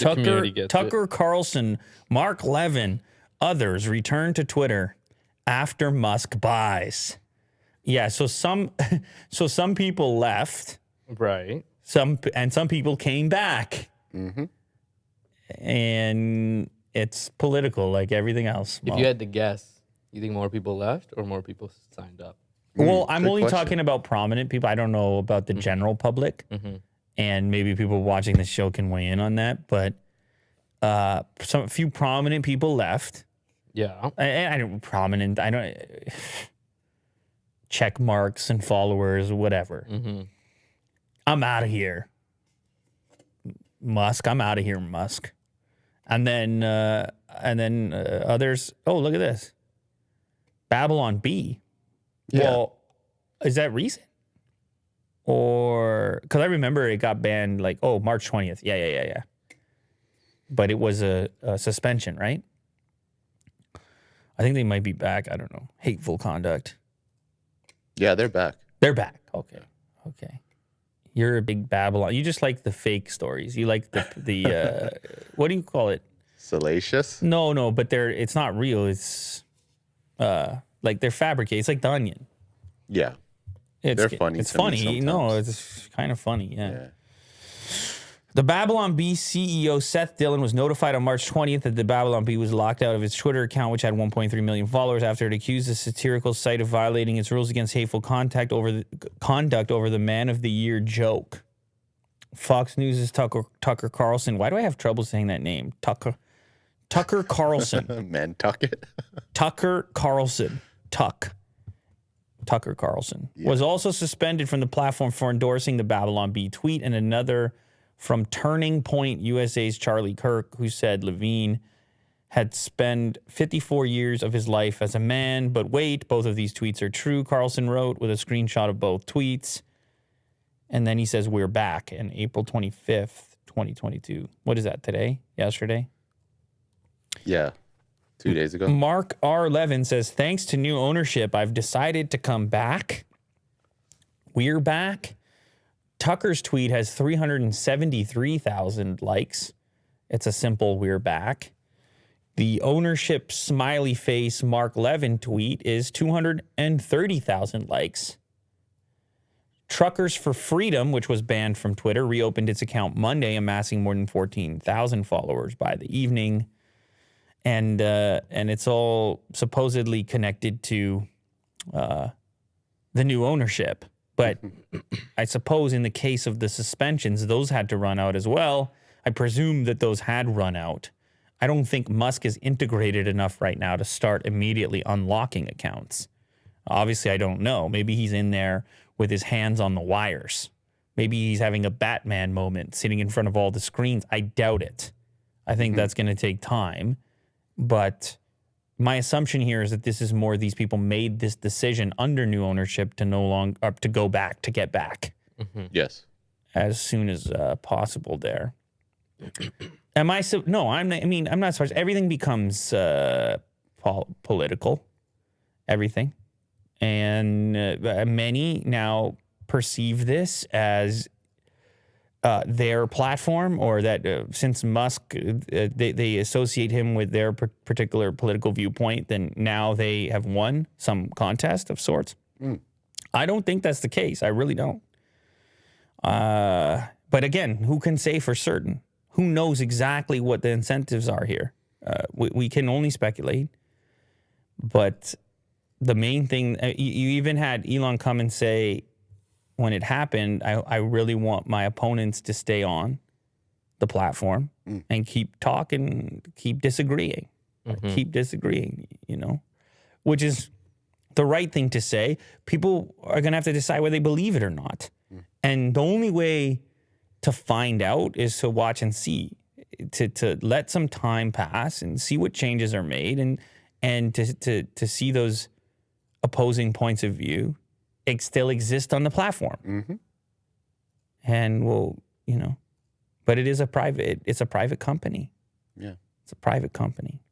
community gets Tucker Carlson, Mark Levin, others return to Twitter after Musk buys. Yeah, so some people left, right? some people came back, and it's political like everything else. If you had to guess, you think more people left or more people signed up? Well, I'm only talking about prominent people. I don't know about the general public, and maybe people watching the show can weigh in on that. But a few prominent people left. Yeah, I don't prominent. I don't check marks and followers, whatever. I'm out of here, Musk. I'm out of here, Musk. And then others. Oh, look at this, Babylon Bee. Yeah. Well, is that recent? Or because I remember it got banned like March 20th. Yeah. But it was a suspension, right? I think they might be back. I don't know. Hateful conduct. Yeah, they're back. They're back. Okay. You're a big Babylon. You just like the fake stories. You like the what do you call it? Salacious? No, but it's not real. It's like they're fabricated. It's like The Onion. Yeah. They're funny. It's funny. Sometimes. No, it's kind of funny. Yeah. The Babylon Bee CEO Seth Dillon was notified on March 20th that the Babylon Bee was locked out of its Twitter account, which had 1.3 million followers, after it accused the satirical site of violating its rules against hateful conduct over the Man of the Year joke. Fox News' Tucker Carlson. Why do I have trouble saying that name? Tucker Carlson. Nantucket. Tucker Carlson. Tucker Carlson was also suspended from the platform for endorsing the Babylon Bee tweet, and another from Turning Point USA's Charlie Kirk, who said Levine had spent 54 years of his life as a man. But wait, both of these tweets are true, Carlson wrote with a screenshot of both tweets. And then he says, we're back on April 25th, 2022. What is that, today? Yesterday? Yeah, 2 days ago. Mark R. Levin says, thanks to new ownership, I've decided to come back. We're back. Tucker's tweet has 373,000 likes. It's a simple "we're back." The ownership smiley face Mark Levin tweet is 230,000 likes. Truckers for Freedom, which was banned from Twitter, reopened its account Monday, amassing more than 14,000 followers by the evening. And it's all supposedly connected to the new ownership. But I suppose in the case of the suspensions, those had to run out as well. I presume that those had run out. I don't think Musk is integrated enough right now to start immediately unlocking accounts. Obviously, I don't know. Maybe he's in there with his hands on the wires. Maybe he's having a Batman moment sitting in front of all the screens. I doubt it. I think that's going to take time. But my assumption here is that this is more these people made this decision under new ownership to to go back, to get back. Yes. As soon as possible there. Am I so? No, I'm not surprised. Everything becomes political. Everything. And many now perceive this as their platform, or that since Musk, they associate him with their particular political viewpoint, then now they have won some contest of sorts. I don't think that's the case. I really don't. But again, who can say for certain? Who knows exactly what the incentives are here? We can only speculate. But the main thing, you even had Elon come and say, when it happened, I really want my opponents to stay on the platform and keep talking, keep disagreeing, which is the right thing to say. People are going to have to decide whether they believe it or not. And the only way to find out is to watch and see, to let some time pass and see what changes are made, and to see those opposing points of view still exist on the platform. And but it's a private company. Yeah. It's a private company.